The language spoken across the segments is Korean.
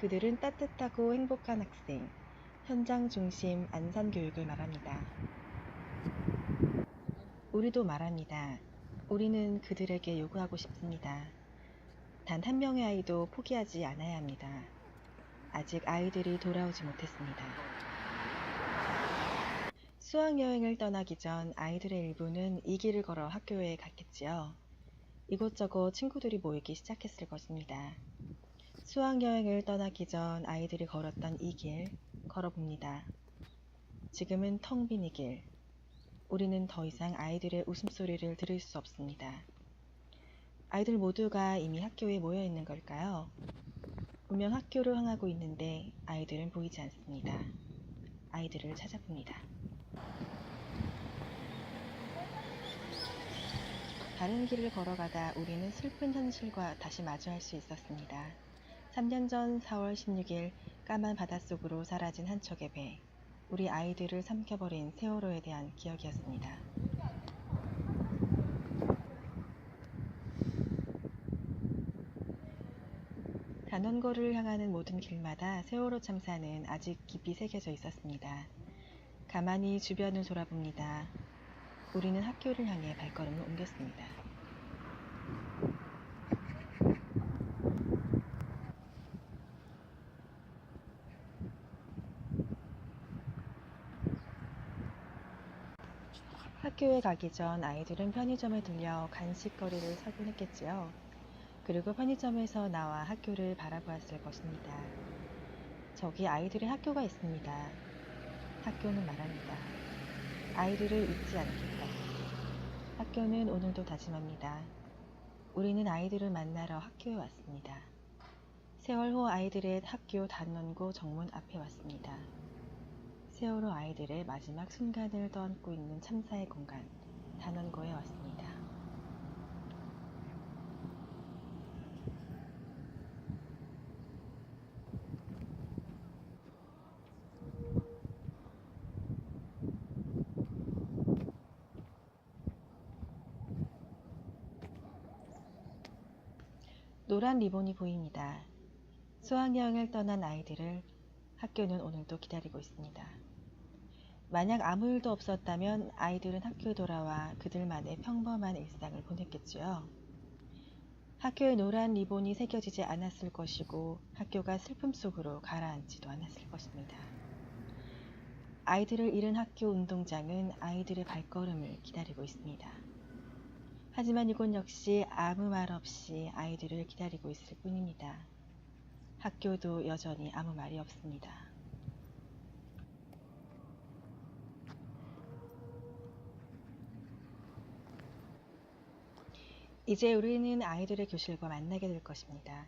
그들은 따뜻하고 행복한 학생, 현장 중심 안산교육을 말합니다. 우리도 말합니다. 우리는 그들에게 요구하고 싶습니다. 단 한 명의 아이도 포기하지 않아야 합니다. 아직 아이들이 돌아오지 못했습니다. 수학여행을 떠나기 전 아이들의 일부는 이 길을 걸어 학교에 갔겠지요. 이곳저곳 친구들이 모이기 시작했을 것입니다. 수학여행을 떠나기 전 아이들이 걸었던 이 길, 걸어봅니다. 지금은 텅 빈 이 길. 우리는 더 이상 아이들의 웃음소리를 들을 수 없습니다. 아이들 모두가 이미 학교에 모여 있는 걸까요? 분명 학교를 향하고 있는데 아이들은 보이지 않습니다. 아이들을 찾아봅니다. 다른 길을 걸어가다 우리는 슬픈 현실과 다시 마주할 수 있었습니다. 3년 전 4월 16일 까만 바닷속으로 사라진 한 척의 배. 우리 아이들을 삼켜버린 세월호에 대한 기억이었습니다. 단원고를 향하는 모든 길마다 세월호 참사는 아직 깊이 새겨져 있었습니다. 가만히 주변을 돌아봅니다. 우리는 학교를 향해 발걸음을 옮겼습니다. 학교에 가기 전 아이들은 편의점에 들려 간식거리를 사곤 했겠지요. 그리고 편의점에서 나와 학교를 바라보았을 것입니다. 저기 아이들의 학교가 있습니다. 학교는 말합니다. 아이들을 잊지 않겠다. 학교는 오늘도 다짐합니다. 우리는 아이들을 만나러 학교에 왔습니다. 세월호 아이들의 학교 단원고 정문 앞에 왔습니다. 세월호 아이들의 마지막 순간을 떠안고 있는 참사의 공간, 단원고에 왔습니다. 노란 리본이 보입니다. 수학여행을 떠난 아이들을 학교는 오늘도 기다리고 있습니다. 만약 아무 일도 없었다면 아이들은 학교에 돌아와 그들만의 평범한 일상을 보냈겠지요. 학교에 노란 리본이 새겨지지 않았을 것이고 학교가 슬픔 속으로 가라앉지도 않았을 것입니다. 아이들을 잃은 학교 운동장은 아이들의 발걸음을 기다리고 있습니다. 하지만 이곳 역시 아무 말 없이 아이들을 기다리고 있을 뿐입니다. 학교도 여전히 아무 말이 없습니다. 이제 우리는 아이들의 교실과 만나게 될 것입니다.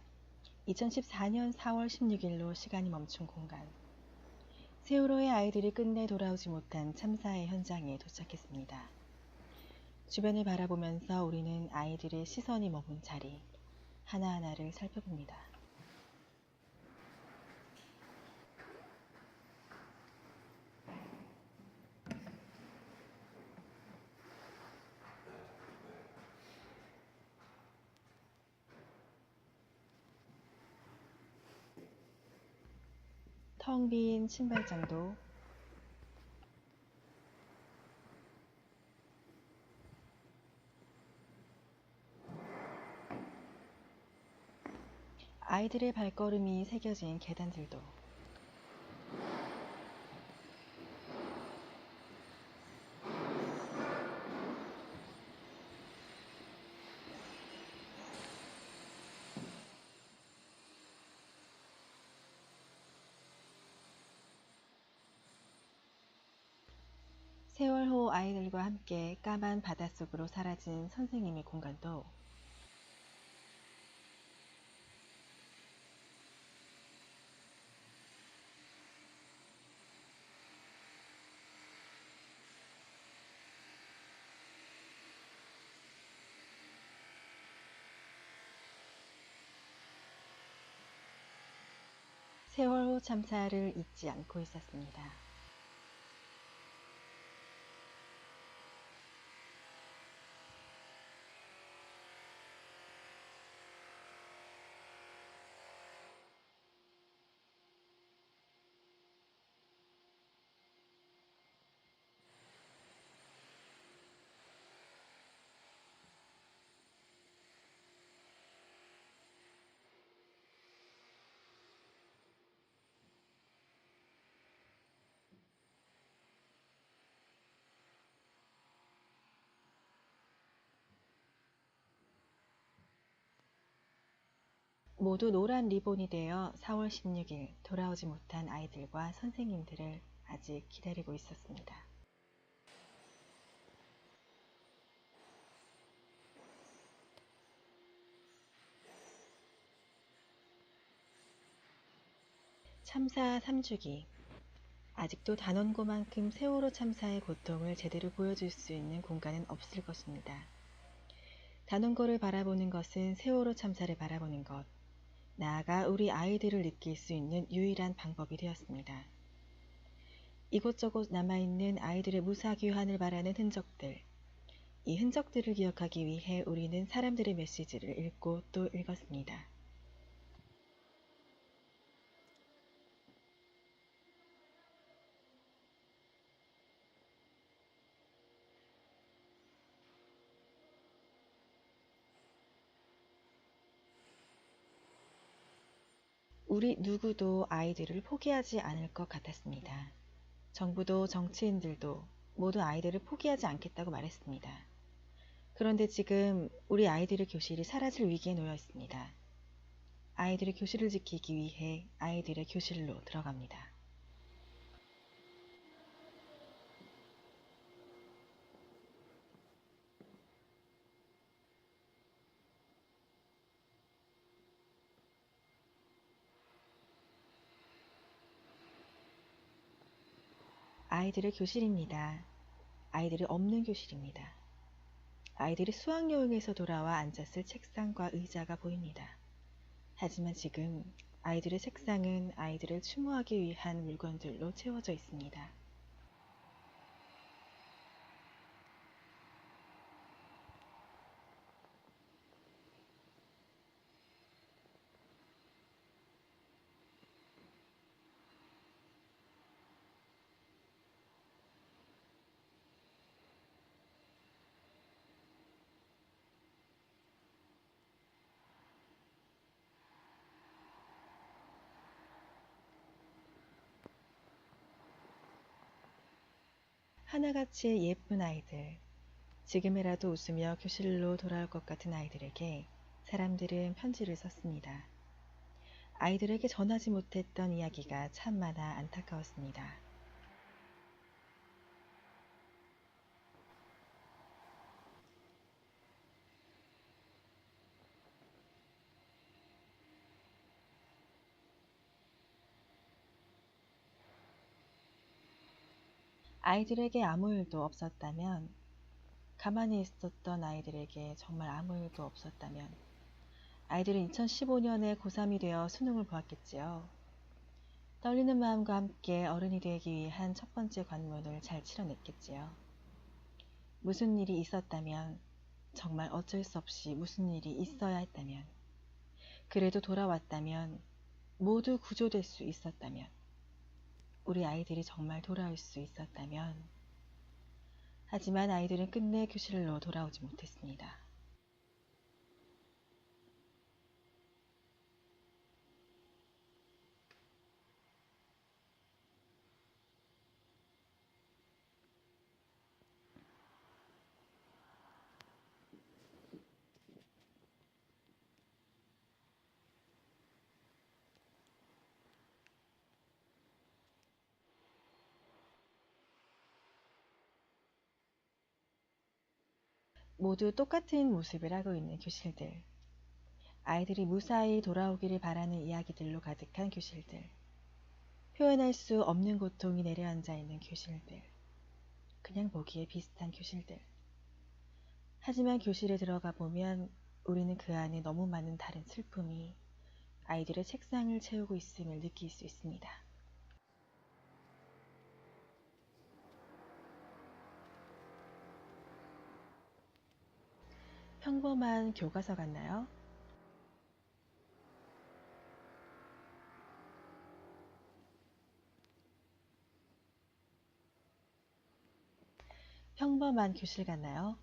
2014년 4월 16일로 시간이 멈춘 공간. 세월호의 아이들이 끝내 돌아오지 못한 참사의 현장에 도착했습니다. 주변을 바라보면서 우리는 아이들의 시선이 머문 자리 하나하나를 살펴봅니다. 텅 빈 신발장도, 아이들의 발걸음이 새겨진 계단들도, 세월호 아이들과 함께 까만 바닷속으로 사라진 선생님의 공간도, 세월호 참사를 잊지 않고 있었습니다. 모두 노란 리본이 되어 4월 16일 돌아오지 못한 아이들과 선생님들을 아직 기다리고 있었습니다. 참사 3주기. 아직도 단원고만큼 세월호 참사의 고통을 제대로 보여줄 수 있는 공간은 없을 것입니다. 단원고를 바라보는 것은 세월호 참사를 바라보는 것, 나아가 우리 아이들을 느낄 수 있는 유일한 방법이 되었습니다. 이곳저곳 남아있는 아이들의 무사귀환을 바라는 흔적들, 이 흔적들을 기억하기 위해 우리는 사람들의 메시지를 읽고 또 읽었습니다. 우리 누구도 아이들을 포기하지 않을 것 같았습니다. 정부도 정치인들도 모두 아이들을 포기하지 않겠다고 말했습니다. 그런데 지금 우리 아이들의 교실이 사라질 위기에 놓여 있습니다. 아이들의 교실을 지키기 위해 아이들의 교실로 들어갑니다. 아이들의 교실입니다. 아이들이 없는 교실입니다. 아이들이 수학여행에서 돌아와 앉았을 책상과 의자가 보입니다. 하지만 지금 아이들의 책상은 아이들을 추모하기 위한 물건들로 채워져 있습니다. 하나같이 예쁜 아이들, 지금이라도 웃으며 교실로 돌아올 것 같은 아이들에게 사람들은 편지를 썼습니다. 아이들에게 전하지 못했던 이야기가 참 많아 안타까웠습니다. 아이들에게 아무 일도 없었다면, 가만히 있었던 아이들에게 정말 아무 일도 없었다면, 아이들은 2015년에 고3이 되어 수능을 보았겠지요. 떨리는 마음과 함께 어른이 되기 위한 첫 번째 관문을 잘 치러냈겠지요. 무슨 일이 있었다면, 정말 어쩔 수 없이 무슨 일이 있어야 했다면, 그래도 돌아왔다면, 모두 구조될 수 있었다면, 우리 아이들이 정말 돌아올 수 있었다면, 하지만 아이들은 끝내 교실로 돌아오지 못했습니다. 모두 똑같은 모습을 하고 있는 교실들, 아이들이 무사히 돌아오기를 바라는 이야기들로 가득한 교실들, 표현할 수 없는 고통이 내려앉아 있는 교실들, 그냥 보기에 비슷한 교실들. 하지만 교실에 들어가 보면 우리는 그 안에 너무 많은 다른 슬픔이 아이들의 책상을 채우고 있음을 느낄 수 있습니다. 평범한 교과서 같나요? 평범한 교실 같나요?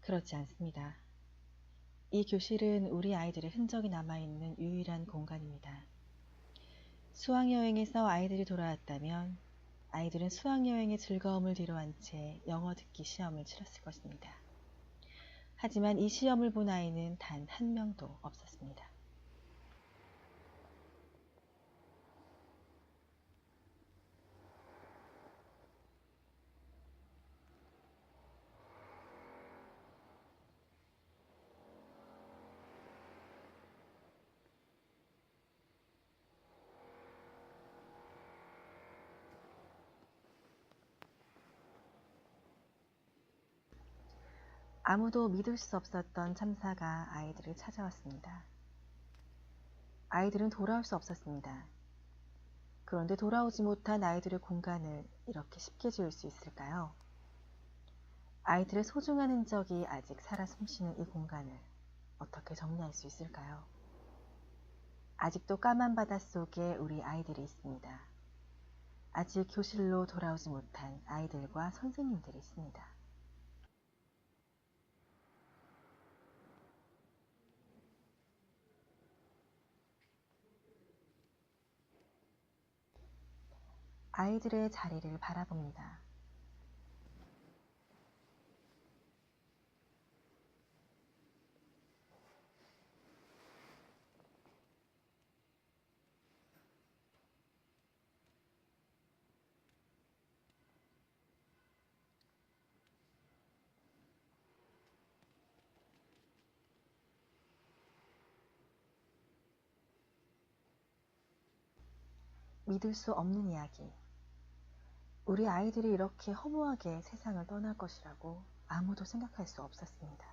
그렇지 않습니다. 이 교실은 우리 아이들의 흔적이 남아있는 유일한 공간입니다. 수학여행에서 아이들이 돌아왔다면 아이들은 수학여행의 즐거움을 뒤로한 채 영어 듣기 시험을 치렀을 것입니다. 하지만 이 시험을 본 아이는 단 한 명도 없었습니다. 아무도 믿을 수 없었던 참사가 아이들을 찾아왔습니다. 아이들은 돌아올 수 없었습니다. 그런데 돌아오지 못한 아이들의 공간을 이렇게 쉽게 지울 수 있을까요? 아이들의 소중한 흔적이 아직 살아 숨쉬는 이 공간을 어떻게 정리할 수 있을까요? 아직도 까만 바다 속에 우리 아이들이 있습니다. 아직 교실로 돌아오지 못한 아이들과 선생님들이 있습니다. 아이들의 자리를 바라봅니다. 믿을 수 없는 이야기. 우리 아이들이 이렇게 허무하게 세상을 떠날 것이라고 아무도 생각할 수 없었습니다.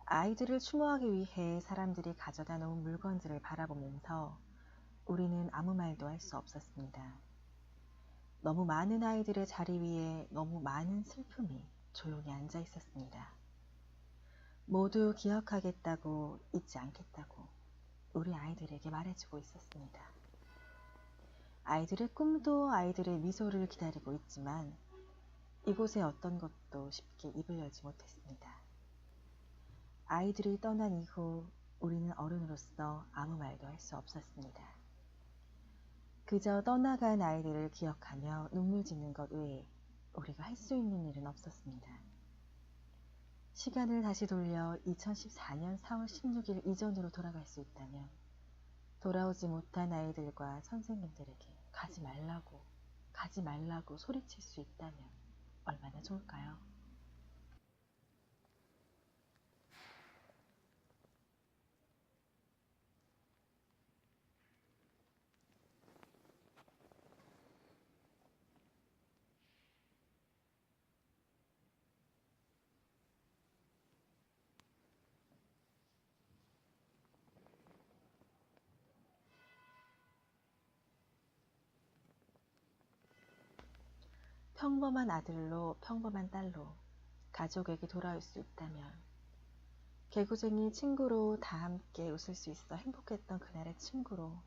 아이들을 추모하기 위해 사람들이 가져다 놓은 물건들을 바라보면서 우리는 아무 말도 할 수 없었습니다. 너무 많은 아이들의 자리 위에 너무 많은 슬픔이 조용히 앉아 있었습니다. 모두 기억하겠다고, 잊지 않겠다고 우리 아이들에게 말해주고 있었습니다. 아이들의 꿈도 아이들의 미소를 기다리고 있지만 이곳의 어떤 것도 쉽게 입을 열지 못했습니다. 아이들이 떠난 이후 우리는 어른으로서 아무 말도 할 수 없었습니다. 그저 떠나간 아이들을 기억하며 눈물 짓는 것 외에 우리가 할 수 있는 일은 없었습니다. 시간을 다시 돌려 2014년 4월 16일 이전으로 돌아갈 수 있다면 돌아오지 못한 아이들과 선생님들에게 가지 말라고 소리칠 수 있다면 얼마나 좋을까요? 평범한 아들로 평범한 딸로 가족에게 돌아올 수 있다면 개구쟁이 친구로 다 함께 웃을 수 있어 행복했던 그날의 친구로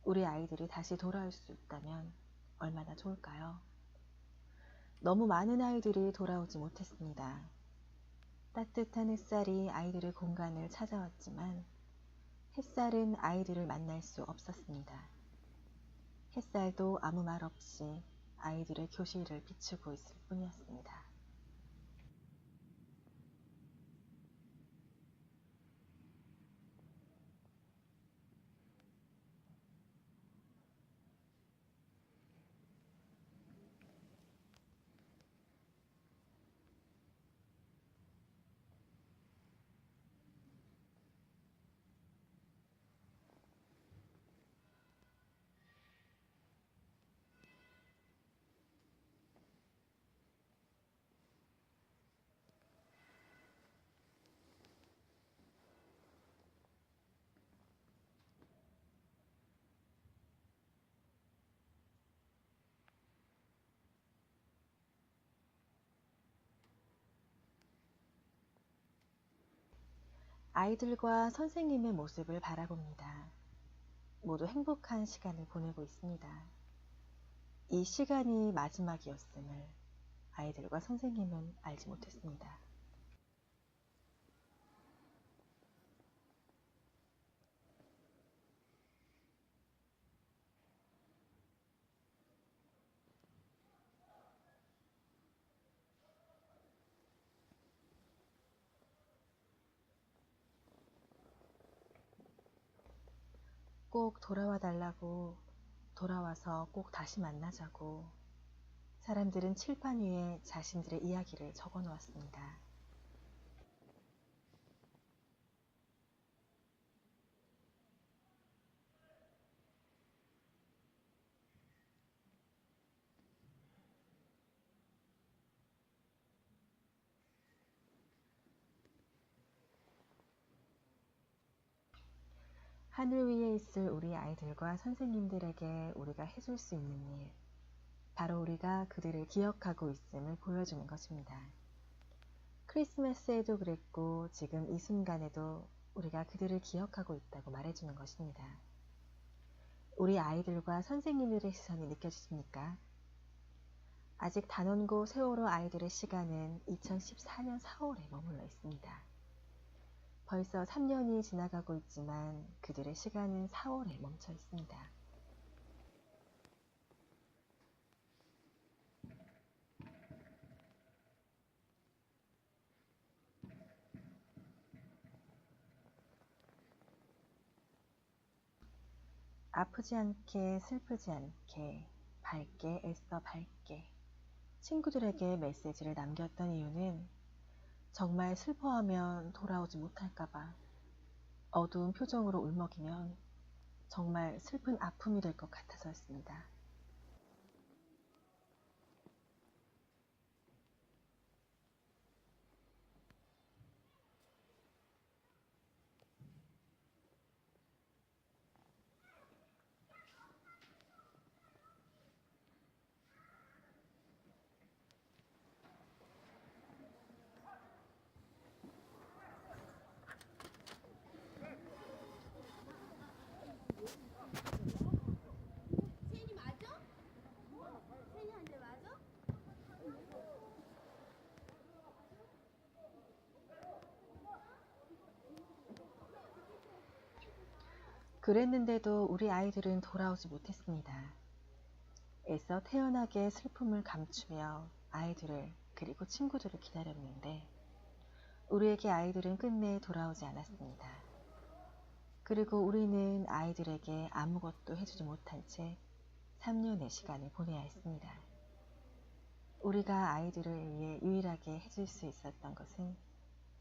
우리 아이들이 다시 돌아올 수 있다면 얼마나 좋을까요? 너무 많은 아이들이 돌아오지 못했습니다. 따뜻한 햇살이 아이들의 공간을 찾아왔지만 햇살은 아이들을 만날 수 없었습니다. 햇살도 아무 말 없이 아이들의 교실을 비추고 있을 뿐이었습니다. 아이들과 선생님의 모습을 바라봅니다. 모두 행복한 시간을 보내고 있습니다. 이 시간이 마지막이었음을 아이들과 선생님은 알지 못했습니다. 꼭 돌아와 달라고, 돌아와서 꼭 다시 만나자고 사람들은 칠판 위에 자신들의 이야기를 적어 놓았습니다. 하늘 위에 있을 우리 아이들과 선생님들에게 우리가 해줄 수 있는 일, 바로 우리가 그들을 기억하고 있음을 보여주는 것입니다. 크리스마스에도 그랬고 지금 이 순간에도 우리가 그들을 기억하고 있다고 말해주는 것입니다. 우리 아이들과 선생님들의 시선이 느껴지십니까? 아직 단원고 세월호 아이들의 시간은 2014년 4월에 머물러 있습니다. 벌써 3년이 지나가고 있지만 그들의 시간은 4월에 멈춰 있습니다. 아프지 않게, 슬프지 않게, 밝게, 애써 밝게 친구들에게 메시지를 남겼던 이유는 정말 슬퍼하면 돌아오지 못할까봐, 어두운 표정으로 울먹이면 정말 슬픈 아픔이 될 것 같아서였습니다. 세인이 맞아? 세인이한테 맞아? 그랬는데도 우리 아이들은 돌아오지 못했습니다. 애써 태연하게 슬픔을 감추며 아이들을 그리고 친구들을 기다렸는데 우리에게 아이들은 끝내 돌아오지 않았습니다. 그리고 우리는 아이들에게 아무것도 해주지 못한 채 3년의 시간을 보내야 했습니다. 우리가 아이들을 위해 유일하게 해줄 수 있었던 것은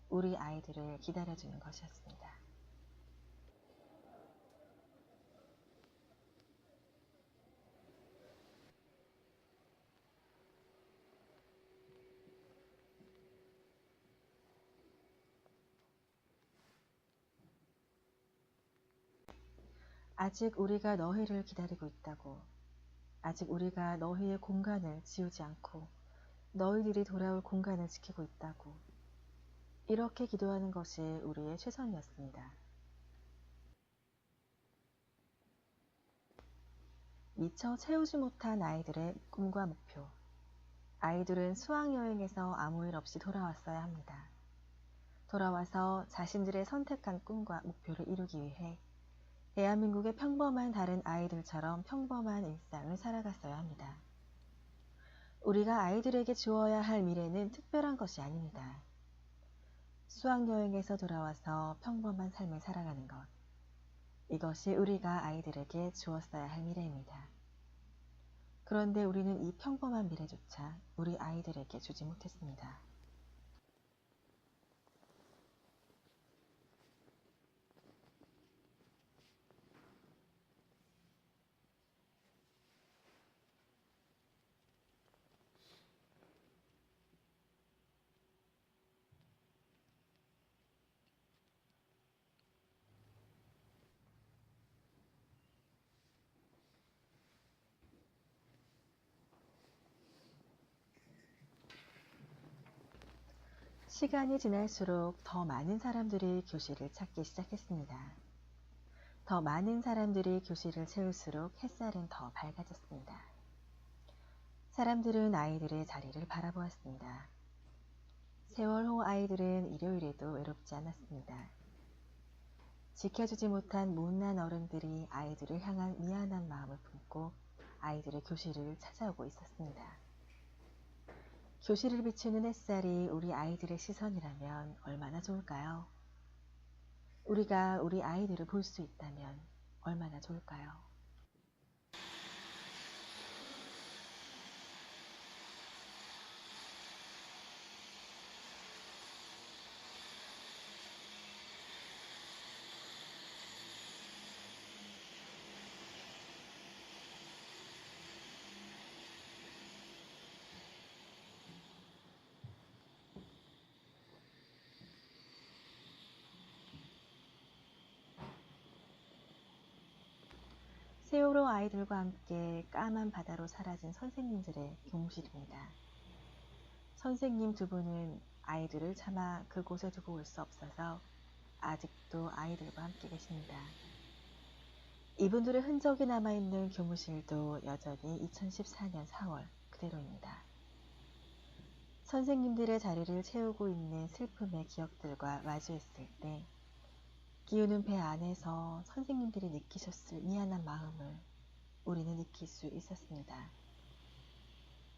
우리 아이들을 기다려주는 것이었습니다. 아직 우리가 너희를 기다리고 있다고, 아직 우리가 너희의 공간을 지우지 않고 너희들이 돌아올 공간을 지키고 있다고, 이렇게 기도하는 것이 우리의 최선이었습니다. 미처 채우지 못한 아이들의 꿈과 목표. 아이들은 수학여행에서 아무 일 없이 돌아왔어야 합니다. 돌아와서 자신들의 선택한 꿈과 목표를 이루기 위해 대한민국의 평범한 다른 아이들처럼 평범한 일상을 살아갔어야 합니다. 우리가 아이들에게 주어야 할 미래는 특별한 것이 아닙니다. 수학여행에서 돌아와서 평범한 삶을 살아가는 것. 이것이 우리가 아이들에게 주었어야 할 미래입니다. 그런데 우리는 이 평범한 미래조차 우리 아이들에게 주지 못했습니다. 시간이 지날수록 더 많은 사람들이 교실을 찾기 시작했습니다. 더 많은 사람들이 교실을 채울수록 햇살은 더 밝아졌습니다. 사람들은 아이들의 자리를 바라보았습니다. 세월호 아이들은 일요일에도 외롭지 않았습니다. 지켜주지 못한 못난 어른들이 아이들을 향한 미안한 마음을 품고 아이들의 교실을 찾아오고 있었습니다. 교실을 비추는 햇살이 우리 아이들의 시선이라면 얼마나 좋을까요? 우리가 우리 아이들을 볼 수 있다면 얼마나 좋을까요? 세월호 아이들과 함께 까만 바다로 사라진 선생님들의 교무실입니다. 선생님 두 분은 아이들을 차마 그곳에 두고 올 수 없어서 아직도 아이들과 함께 계십니다. 이분들의 흔적이 남아있는 교무실도 여전히 2014년 4월 그대로입니다. 선생님들의 자리를 채우고 있는 슬픔의 기억들과 마주했을 때 기우는 배 안에서 선생님들이 느끼셨을 미안한 마음을 우리는 느낄 수 있었습니다.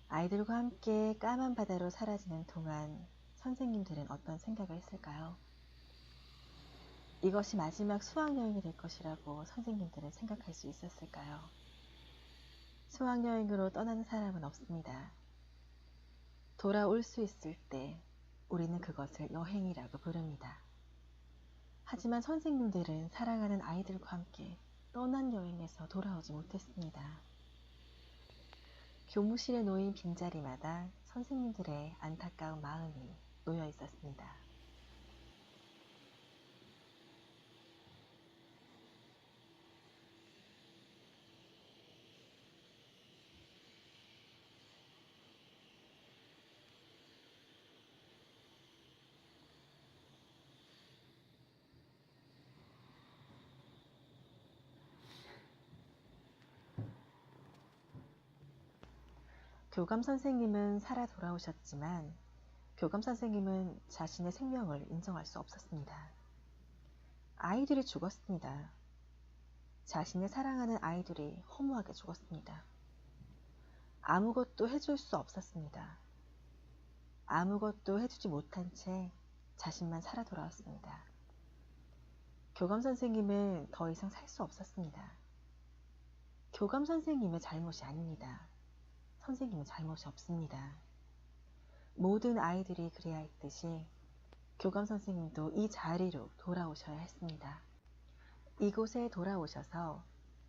아이들과 함께 까만 바다로 사라지는 동안 선생님들은 어떤 생각을 했을까요? 이것이 마지막 수학여행이 될 것이라고 선생님들은 생각할 수 있었을까요? 수학여행으로 떠나는 사람은 없습니다. 돌아올 수 있을 때 우리는 그것을 여행이라고 부릅니다. 하지만 선생님들은 사랑하는 아이들과 함께 떠난 여행에서 돌아오지 못했습니다. 교무실에 놓인 빈자리마다 선생님들의 안타까운 마음이 놓여 있었습니다. 교감 선생님은 살아 돌아오셨지만 교감 선생님은 자신의 생명을 인정할 수 없었습니다. 아이들이 죽었습니다. 자신의 사랑하는 아이들이 허무하게 죽었습니다. 아무것도 해줄 수 없었습니다. 아무것도 해주지 못한 채 자신만 살아 돌아왔습니다. 교감 선생님은 더 이상 살 수 없었습니다. 교감 선생님의 잘못이 아닙니다. 선생님은 잘못이 없습니다. 모든 아이들이 그래야 했듯이 교감 선생님도 이 자리로 돌아오셔야 했습니다. 이곳에 돌아오셔서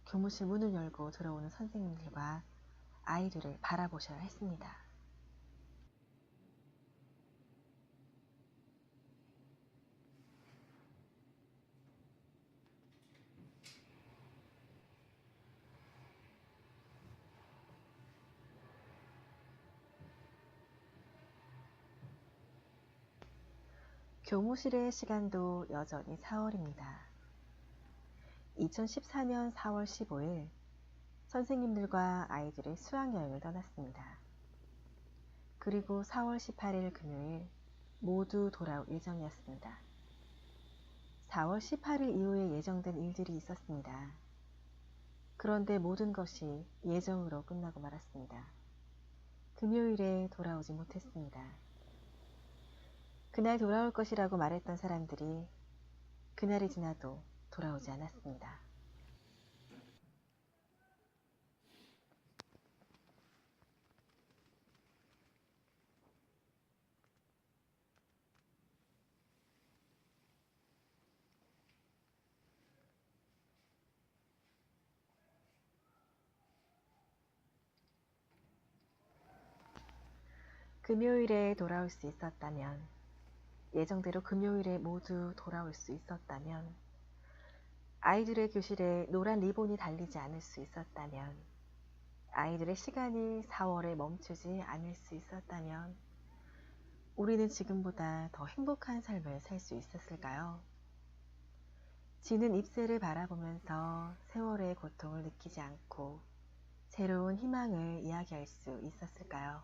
교무실 문을 열고 들어오는 선생님들과 아이들을 바라보셔야 했습니다. 교무실의 시간도 여전히 4월입니다. 2014년 4월 15일 선생님들과 아이들이 수학여행을 떠났습니다. 그리고 4월 18일 금요일 모두 돌아올 예정이었습니다. 4월 18일 이후에 예정된 일들이 있었습니다. 그런데 모든 것이 예정으로 끝나고 말았습니다. 금요일에 돌아오지 못했습니다. 그날 돌아올 것이라고 말했던 사람들이 그날이 지나도 돌아오지 않았습니다. 금요일에 돌아올 수 있었다면, 예정대로 금요일에 모두 돌아올 수 있었다면, 아이들의 교실에 노란 리본이 달리지 않을 수 있었다면, 아이들의 시간이 4월에 멈추지 않을 수 있었다면, 우리는 지금보다 더 행복한 삶을 살 수 있었을까요? 지는 잎새를 바라보면서 세월의 고통을 느끼지 않고 새로운 희망을 이야기할 수 있었을까요?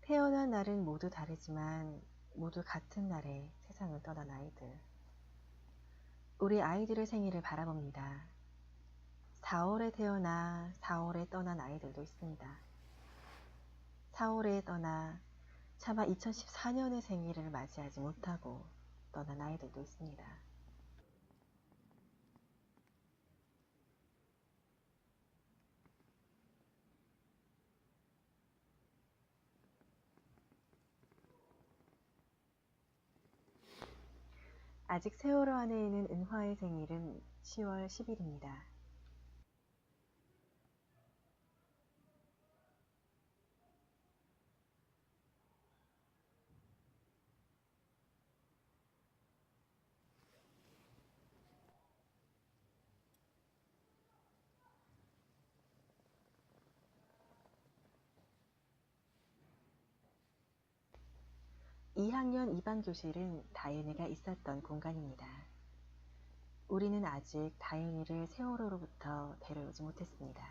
태어난 날은 모두 다르지만 모두 같은 날에 세상을 떠난 아이들. 우리 아이들의 생일을 바라봅니다. 4월에 태어나 4월에 떠난 아이들도 있습니다. 4월에 떠나 차마 2014년의 생일을 맞이하지 못하고 떠난 아이들도 있습니다. 아직 세월호 안에 있는 은화의 생일은 10월 10일입니다. (2학년) 2반 교실은 다윤이가 있었던 공간입니다. 우리는 아직 다윤이를 세월호로부터 데려오지 못했습니다.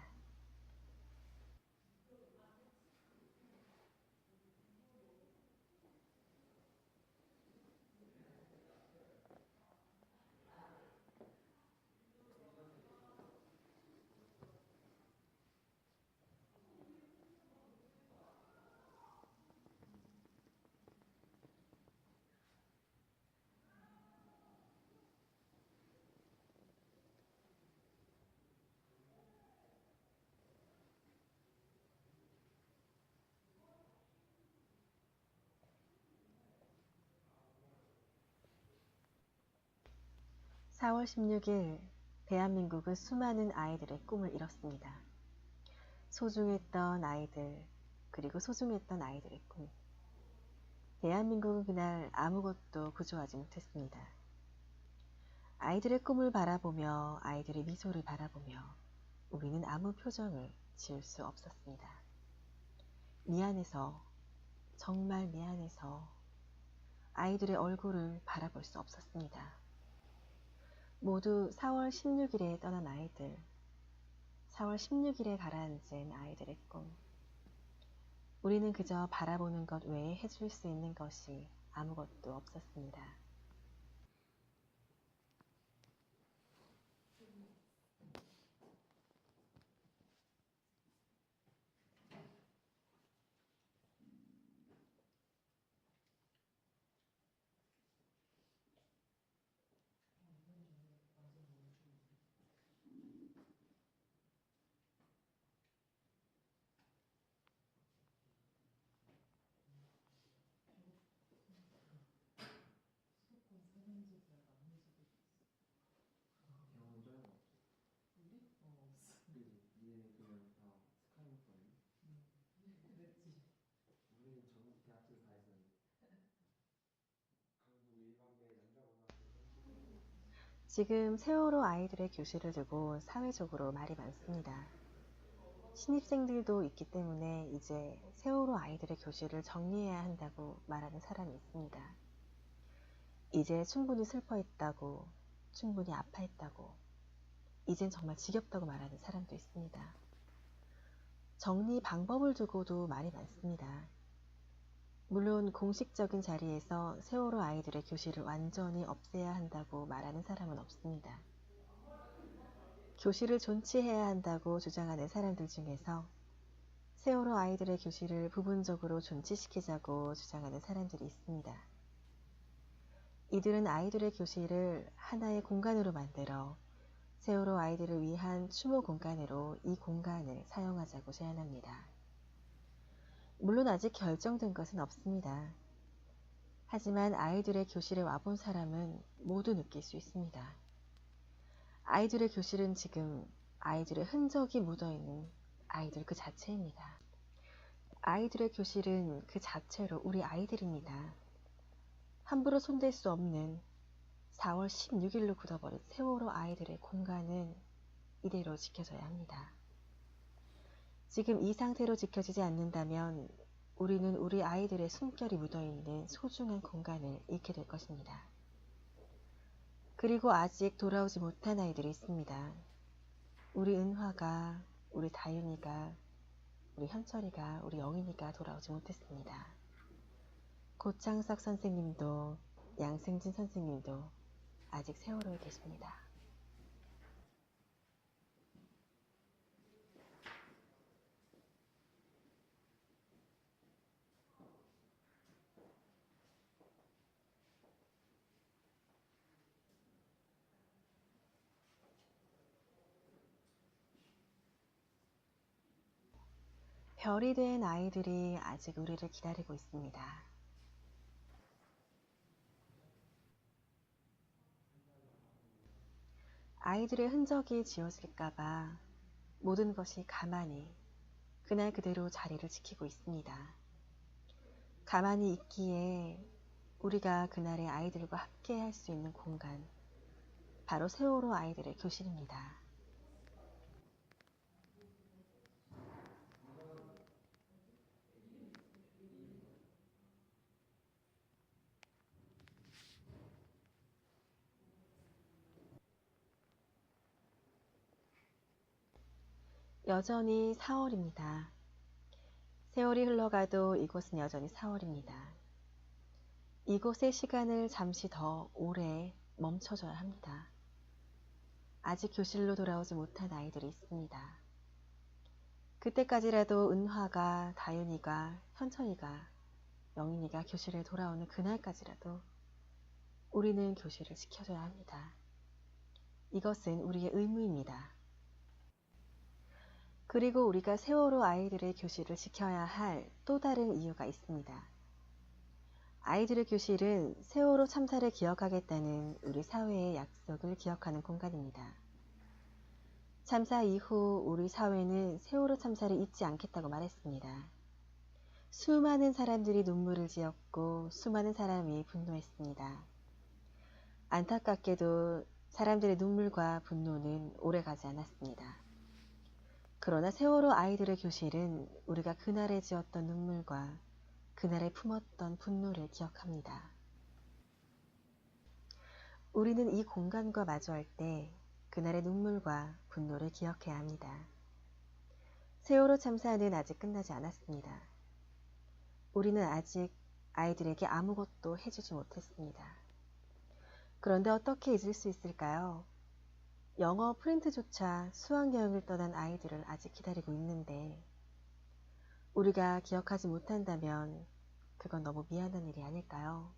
(4월 16일) 대한민국은 수많은 아이들의 꿈을 이뤘습니다. 소중했던 아이들, 그리고 소중했던 아이들의 꿈. 대한민국은 그날 아무것도 구조하지 못했습니다. 아이들의 꿈을 바라보며 아이들의 미소를 바라보며 우리는 아무 표정을 지을 수 없었습니다. 미안해서, 정말 미안해서 아이들의 얼굴을 바라볼 수 없었습니다. 모두 4월 16일에 떠난 아이들, 4월 16일에 가라앉은 아이들의 꿈. 우리는 그저 바라보는 것 외에 해줄 수 있는 것이 아무것도 없었습니다. 경험 짤가 없어. 우리? 없어. 그지? 니네는 그냥 다 스카이워크 아니야? 그랬지. 우리는 전 대학교 다 했었는데. 강북 일반대 남자고등학교 선택. 지금 세월호 아이들의 교실을 두고 사회적으로 말이 많습니다. 신입생들도 있기 때문에 이제 세월호 아이들의 교실을 정리해야 한다고 말하는 사람이 있습니다. 이제 충분히 슬퍼했다고, 충분히 아파했다고, 이젠 정말 지겹다고 말하는 사람도 있습니다. 정리 방법을 두고도 말이 많습니다. 물론 공식적인 자리에서 세월호 아이들의 교실을 완전히 없애야 한다고 말하는 사람은 없습니다. 교실을 존치해야 한다고 주장하는 사람들 중에서 세월호 아이들의 교실을 부분적으로 존치시키자고 주장하는 사람들이 있습니다. 이들은 아이들의 교실을 하나의 공간으로 만들어 세월호 아이들을 위한 추모 공간으로 이 공간을 사용하자고 제안합니다. 물론 아직 결정된 것은 없습니다. 하지만 아이들의 교실에 와본 사람은 모두 느낄 수 있습니다. 아이들의 교실은 지금 아이들의 흔적이 묻어있는 아이들 그 자체입니다. 아이들의 교실은 그 자체로 우리 아이들입니다. 함부로 손댈 수 없는 4월 16일로 굳어버린 세월호 아이들의 공간은 이대로 지켜져야 합니다. 지금 이 상태로 지켜지지 않는다면 우리는 우리 아이들의 숨결이 묻어있는 소중한 공간을 잃게 될 것입니다. 그리고 아직 돌아오지 못한 아이들이 있습니다. 우리 은화가, 우리 다윤이가, 우리 현철이가, 우리 영인이가 돌아오지 못했습니다. 고창석 선생님도 양승진 선생님도 아직 세월호에 계십니다. 별이 된 아이들이 아직 우리를 기다리고 있습니다. 아이들의 흔적이 지워질까봐 모든 것이 가만히 그날 그대로 자리를 지키고 있습니다. 가만히 있기에 우리가 그날의 아이들과 함께 할 수 있는 공간, 바로 세월호 아이들의 교실입니다. 여전히 4월입니다. 세월이 흘러가도 이곳은 여전히 4월입니다. 이곳의 시간을 잠시 더 오래 멈춰줘야 합니다. 아직 교실로 돌아오지 못한 아이들이 있습니다. 그때까지라도 은화가, 다윤이가, 현철이가, 영인이가 교실에 돌아오는 그날까지라도 우리는 교실을 지켜줘야 합니다. 이것은 우리의 의무입니다. 그리고 우리가 세월호 아이들의 교실을 지켜야 할 또 다른 이유가 있습니다. 아이들의 교실은 세월호 참사를 기억하겠다는 우리 사회의 약속을 기억하는 공간입니다. 참사 이후 우리 사회는 세월호 참사를 잊지 않겠다고 말했습니다. 수많은 사람들이 눈물을 지었고 수많은 사람이 분노했습니다. 안타깝게도 사람들의 눈물과 분노는 오래가지 않았습니다. 그러나 세월호 아이들의 교실은 우리가 그날에 지었던 눈물과 그날에 품었던 분노를 기억합니다. 우리는 이 공간과 마주할 때 그날의 눈물과 분노를 기억해야 합니다. 세월호 참사는 아직 끝나지 않았습니다. 우리는 아직 아이들에게 아무것도 해주지 못했습니다. 그런데 어떻게 잊을 수 있을까요? 영어 프린트조차 수학여행을 떠난 아이들을 아직 기다리고 있는데 우리가 기억하지 못한다면 그건 너무 미안한 일이 아닐까요?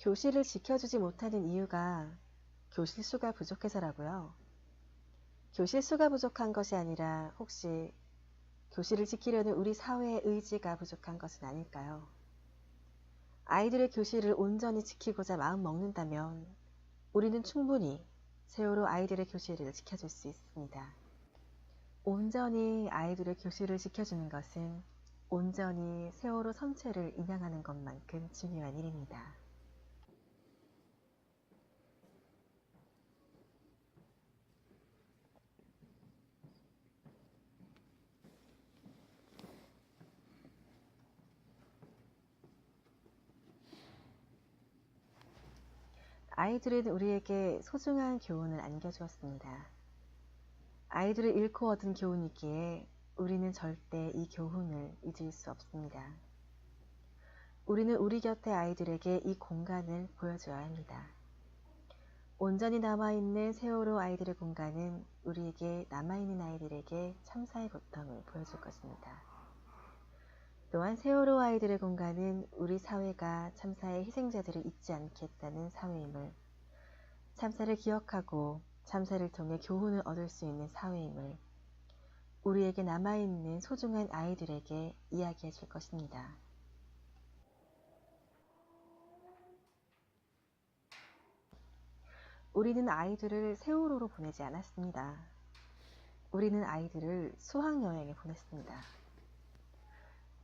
교실을 지켜주지 못하는 이유가 교실 수가 부족해서라고요. 교실 수가 부족한 것이 아니라 혹시 교실을 지키려는 우리 사회의 의지가 부족한 것은 아닐까요? 아이들의 교실을 온전히 지키고자 마음 먹는다면 우리는 충분히 세월호 아이들의 교실을 지켜줄 수 있습니다. 온전히 아이들의 교실을 지켜주는 것은 온전히 세월호 선체를 인양하는 것만큼 중요한 일입니다. 아이들은 우리에게 소중한 교훈을 안겨주었습니다. 아이들을 잃고 얻은 교훈이기에 우리는 절대 이 교훈을 잊을 수 없습니다. 우리는 우리 곁의 아이들에게 이 공간을 보여줘야 합니다. 온전히 남아있는 세월호 아이들의 공간은 우리에게 남아있는 아이들에게 참사의 고통을 보여줄 것입니다. 또한 세월호 아이들의 공간은 우리 사회가 참사의 희생자들을 잊지 않겠다는 사회임을, 참사를 기억하고 참사를 통해 교훈을 얻을 수 있는 사회임을 우리에게 남아있는 소중한 아이들에게 이야기해 줄 것입니다. 우리는 아이들을 세월호로 보내지 않았습니다. 우리는 아이들을 수학여행에 보냈습니다.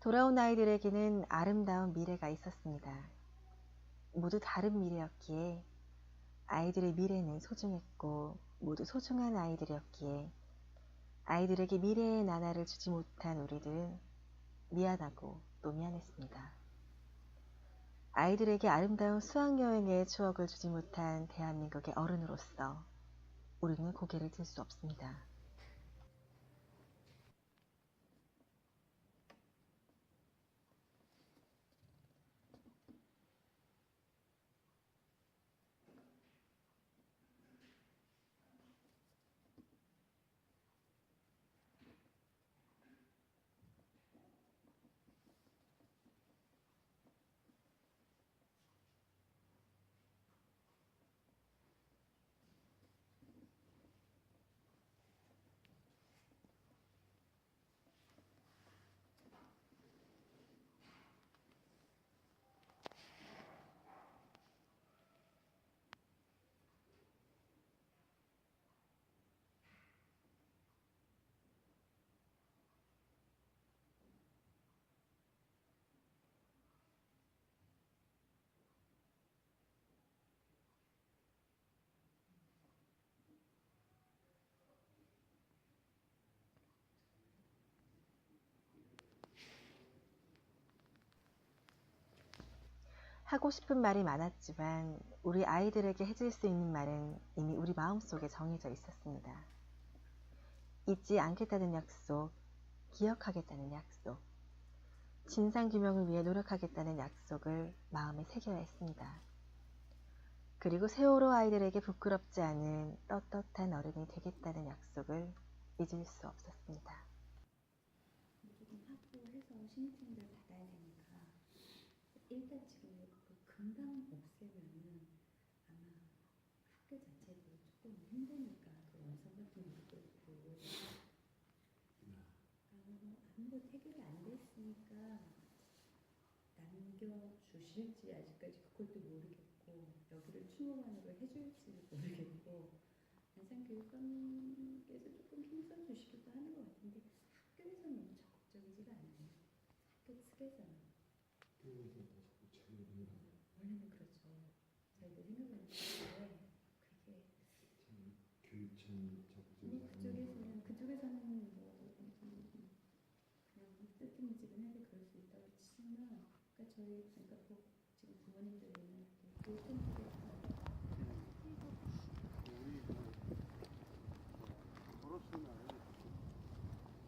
돌아온 아이들에게는 아름다운 미래가 있었습니다. 모두 다른 미래였기에 아이들의 미래는 소중했고 모두 소중한 아이들이었기에 아이들에게 미래의 나날을 주지 못한 우리들은 미안하고 또 미안했습니다. 아이들에게 아름다운 수학여행의 추억을 주지 못한 대한민국의 어른으로서 우리는 고개를 들 수 없습니다. 하고 싶은 말이 많았지만 우리 아이들에게 해줄 수 있는 말은 이미 우리 마음속에 정해져 있었습니다. 잊지 않겠다는 약속, 기억하겠다는 약속, 진상규명을 위해 노력하겠다는 약속을 마음에 새겨야 했습니다. 그리고 세월호 아이들에게 부끄럽지 않은 떳떳한 어른이 되겠다는 약속을 잊을 수 없었습니다. 무조건 확보해서 신입생들 받아야 되니까 일단 지금 그 금방 없애면은 아마 학교 자체도 조금 힘드니까 그 원서 같은 것도 있고 아무것도 해결이 안 됐으니까 남겨주실지 아직까지 그것도 모르겠고 여기를 추모만으로 해줄지 모르겠고 안산교육감께서 조금 힘써주시기도 하는 것 같은데 학교에서는 너무 적극적이지가 않아요. 학교 측에서는 원래는 그렇죠. 저희도 생각하는 건데 그쪽에서는 그냥 뜨뜻미지근하게 그럴 수 있다고 치지만 그러니까 지금 부모님들이나 교육생들께서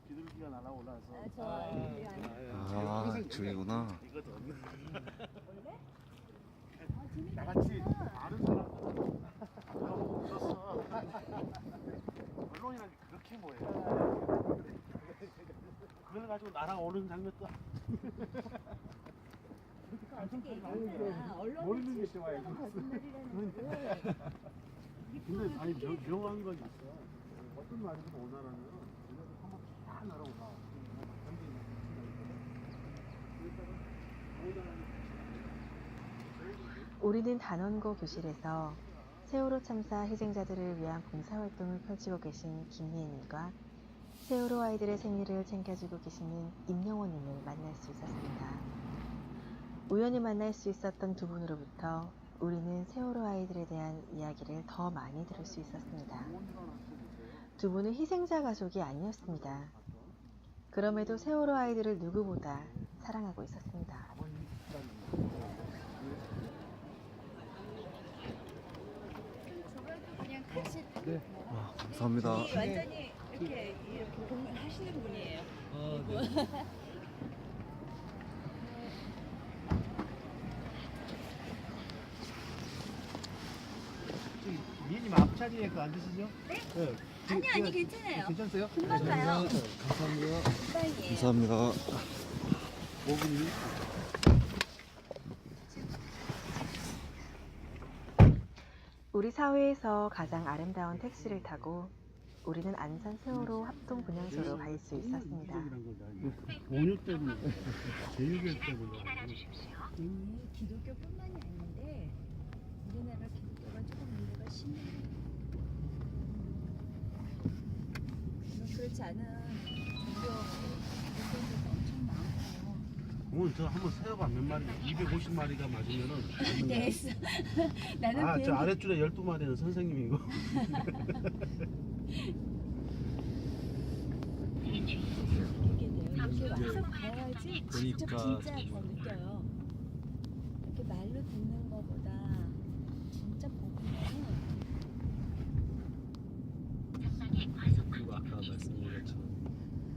비둘기가 날아올라서 아, 저기구나. 나같이 아는 사람 없었어. 언론이란 게 그렇게 뭐해. 그걸 가지고 날아오는 장면도 어떻게 얘기하잖아. 모르는 게 좋아요. 근데 아니 명확한 건 있어. 어떤 말이든 오나라는 한번 쫙 날아올라. 우리는 단원고 교실에서 세월호 참사 희생자들을 위한 봉사활동을 펼치고 계신 김미애님과 세월호 아이들의 생일을 챙겨주고 계시는 임영호님을 만날 수 있었습니다. 우연히 만날 수 있었던 두 분으로부터 우리는 세월호 아이들에 대한 이야기를 더 많이 들을 수 있었습니다. 두 분은 희생자 가족이 아니었습니다. 그럼에도 세월호 아이들을 누구보다 사랑하고 있었습니다. 그냥 같이 와, 감사합니다. 완전히 이렇게 공헌하시는 분이에요. 미애님 앞자리에 그 앉으시죠? 네. 아니 괜찮아요. 괜찮으세요? 금방 가요. 감사합니다. 금방이에요. 감사합니다. 5분이. 우리 사회에서 가장 아름다운 택시를 타고 우리는 안산 세월호 합동 분향소로 갈 수 있었습니다. 원유 때문에, 제유결 때문에. 기독교뿐만이 아닌데 우리나라 기독교가 조금 문제가 심해요. 그렇지 않은 종교 기독교들도 엄청 많고. 오늘 저 한번 세어봐 몇 마리, 250마리가 맞으면은. 네, 했어. 나는 아, 저 비행기 아랫줄에 12마리는 선생님이고. 이렇게 와서 봐야지 직접 보니까 진짜 더 느껴요. 이렇게 말로 듣는 거보다 진짜 보면은 그리고 아까 말씀드린 것처럼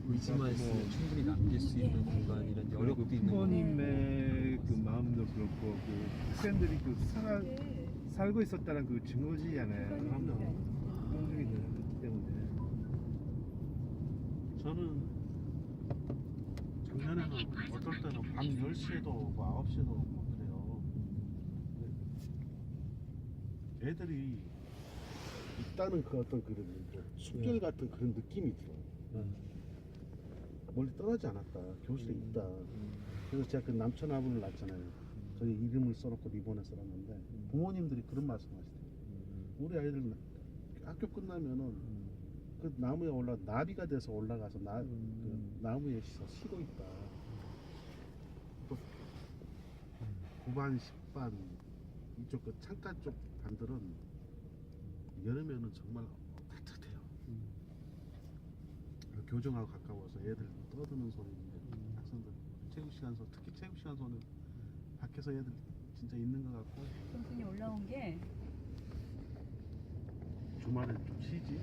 의지만 있으면 충분히 남길 수 있는 공간이란 여력도 있는 거고 부모님의 그 마음도 그렇고 그 학생들이 그 살고 있었다는 그 증거지잖아요. 그렇기 때문에 저는 작년에는 어떨 때는 밤 10시에도 오고 9시에도 오고 그래요. 애들이 있다는 그 어떤 그런 숙결 같은 그런 느낌이 들어요. 멀리 떠나지 않았다. 교실에 있다. 그래서 제가 그 남천아부를 낳았잖아요. 저희 이름을 써놓고 리본에 써놨는데 부모님들이 그런 말씀하시대요. 우리 아이들 학교 끝나면은 그 나무에 나비가 돼서 올라가서 그 나무에 쉬고 있다. 또 9반, 10반 이쪽 그 창가 쪽 반들은 여름에는 정말 따뜻해요. 교정하고 가까워서 애들 떠드는 소리인데 학생들 체육시간소 특히 체육시간소는 밖에서 애들 진짜 있는 것 같고 선생님 올라온 게 주말에 좀 쉬지.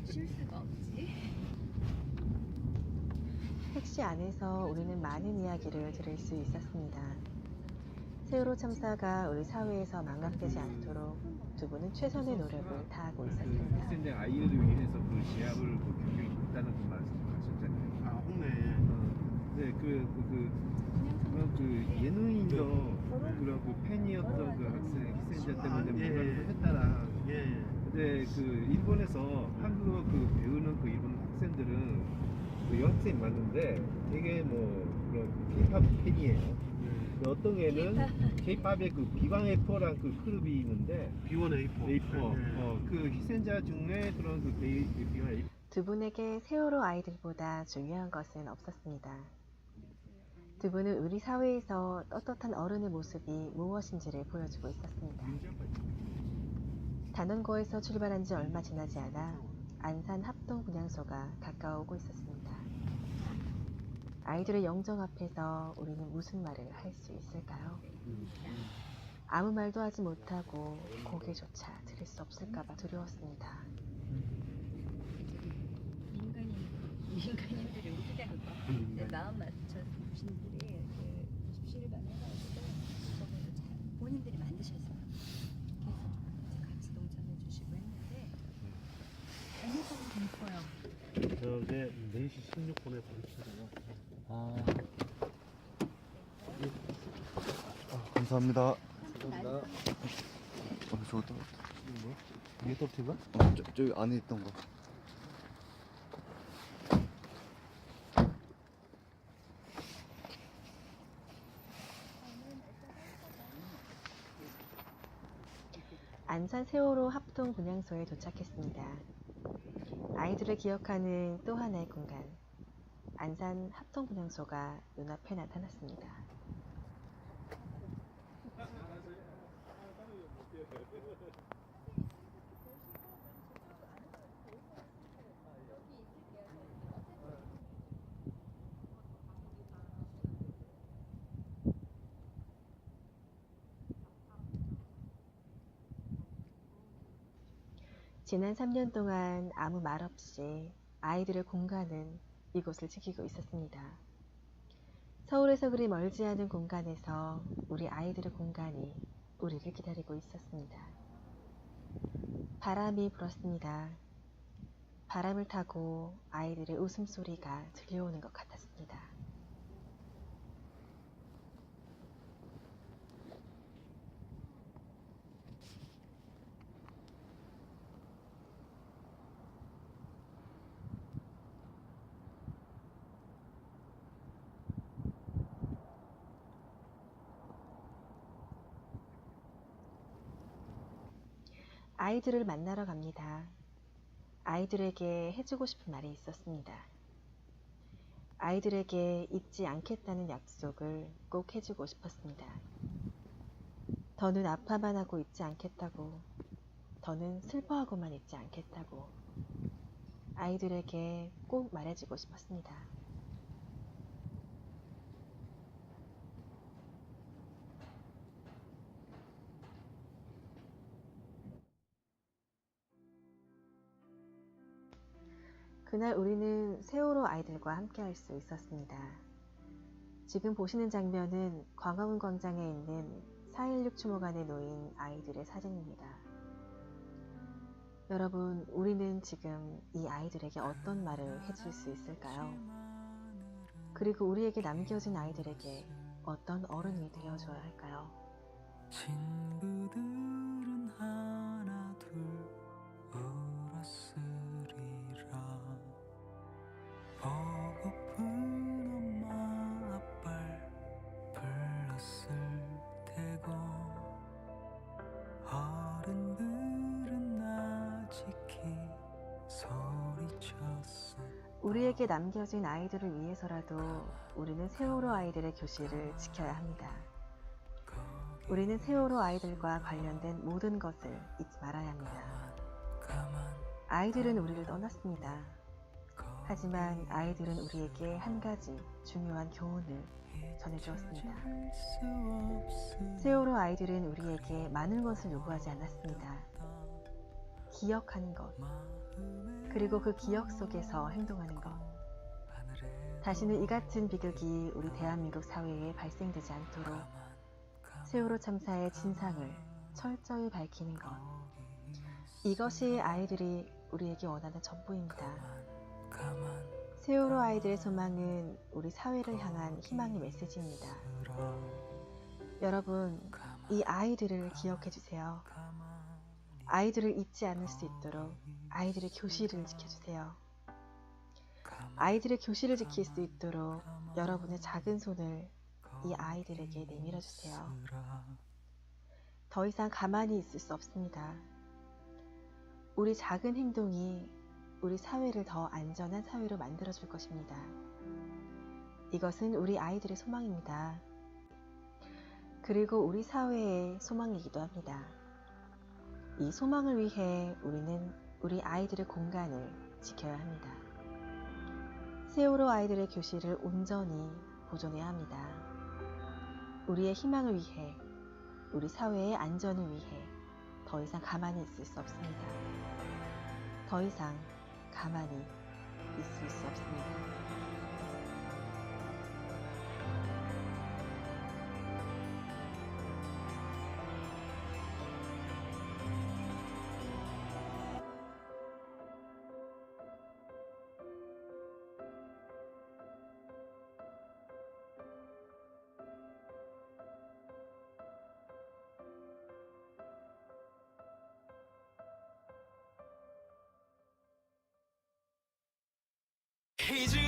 쉴 수가 없지. 택시 안에서 우리는 많은 이야기를 들을 수 있었습니다. 세월호 참사가 우리 사회에서 망각되지 않도록 두 분은 최선의 노력을 다하고 있었습니다. 학생들 아이를 위해서 그 시합을 그 경기를 했다는 그 말씀하셨잖아요. 아 홍래. 네, 그 예능인도 그런 그 팬이었던 그 학생 희생자 때문에 아, 예. 뭔가를 했다라. 예. 근데 그 일본에서 한국어 그 배우는 그 일본 학생들은 그 여학생이 많은데 되게 뭐 그런 K-팝 팬이에요. 그 어떤 애는 K-팝의 그 비방 A4란 그 그룹이 있는데 B1 A4. 그 희생자 중에 그런 그 비방 A4 두 분에게 세월호 아이들보다 중요한 것은 없었습니다. 두 분은 우리 사회에서 떳떳한 어른의 모습이 무엇인지를 보여주고 있었습니다. 단원고에서 출발한 지 얼마 지나지 않아 안산 합동분향소가 가까워오고 있었습니다. 아이들의 영정 앞에서 우리는 무슨 말을 할 수 있을까요? 아무 말도 하지 못하고 고개조차 들을 수 없을까봐 두려웠습니다. 민간인들이 어떻게 그거 내 마음 맞춰서 당신들이 그 십시일반 해가지고 저거를 잘 본인들이 만드셨어요. 그래서 같이 동참해 주시고 했는데 너무 재밌어요. 저 이제 4시 16분에 보내주세요. 감사합니다. 감사합니다. 저것도 뭐? 이게 tortilla? 저기 안에 있던 거. 안산 세월호 합동 분향소에 도착했습니다. 아이들을 기억하는 또 하나의 공간, 안산 합동 분향소가 눈앞에 나타났습니다. 지난 3년 동안 아무 말 없이 아이들의 공간은 이곳을 지키고 있었습니다. 서울에서 그리 멀지 않은 공간에서 우리 아이들의 공간이 우리를 기다리고 있었습니다. 바람이 불었습니다. 바람을 타고 아이들의 웃음소리가 들려오는 것 같았습니다. 아이들을 만나러 갑니다. 아이들에게 해주고 싶은 말이 있었습니다. 아이들에게 잊지 않겠다는 약속을 꼭 해주고 싶었습니다. 더는 아파만 하고 있지 않겠다고, 더는 슬퍼하고만 있지 않겠다고 아이들에게 꼭 말해주고 싶었습니다. 그날 우리는 세월호 아이들과 함께 할 수 있었습니다. 지금 보시는 장면은 광화문 광장에 있는 4.16 추모관에 놓인 아이들의 사진입니다. 여러분, 우리는 지금 이 아이들에게 어떤 말을 해줄 수 있을까요? 그리고 우리에게 남겨진 아이들에게 어떤 어른이 되어줘야 할까요? 친구들은 하나 둘 울었으리라 보고픈 엄마 아빠를 불렀을 테고 어른들은 아직히 소리쳤을 우리에게 남겨진 아이들을 위해서라도 우리는 세월호 아이들의 교실을 지켜야 합니다. 우리는 세월호 아이들과 관련된 모든 것을 잊지 말아야 합니다. 아이들은 우리를 떠났습니다. 하지만 아이들은 우리에게 한 가지 중요한 교훈을 전해주었습니다. 세월호 아이들은 우리에게 많은 것을 요구하지 않았습니다. 기억하는 것, 그리고 그 기억 속에서 행동하는 것. 다시는 이 같은 비극이 우리 대한민국 사회에 발생되지 않도록 세월호 참사의 진상을 철저히 밝히는 것. 이것이 아이들이 우리에게 원하는 전부입니다. 세월호 아이들의 소망은 우리 사회를 향한 희망의 메시지입니다. 여러분, 이 아이들을 기억해 주세요. 아이들을 잊지 않을 수 있도록 아이들의 교실을 지켜주세요. 아이들의 교실을 지킬 수 있도록 여러분의 작은 손을 이 아이들에게 내밀어 주세요. 더 이상 가만히 있을 수 없습니다. 우리 작은 행동이 우리 사회를 더 안전한 사회로 만들어줄 것입니다. 이것은 우리 아이들의 소망입니다. 그리고 우리 사회의 소망이기도 합니다. 이 소망을 위해 우리는 우리 아이들의 공간을 지켜야 합니다. 세월호 아이들의 교실을 온전히 보존해야 합니다. 우리의 희망을 위해, 우리 사회의 안전을 위해 더 이상 가만히 있을 수 없습니다. 더 이상 가만히 있을 수 없습니다. 이제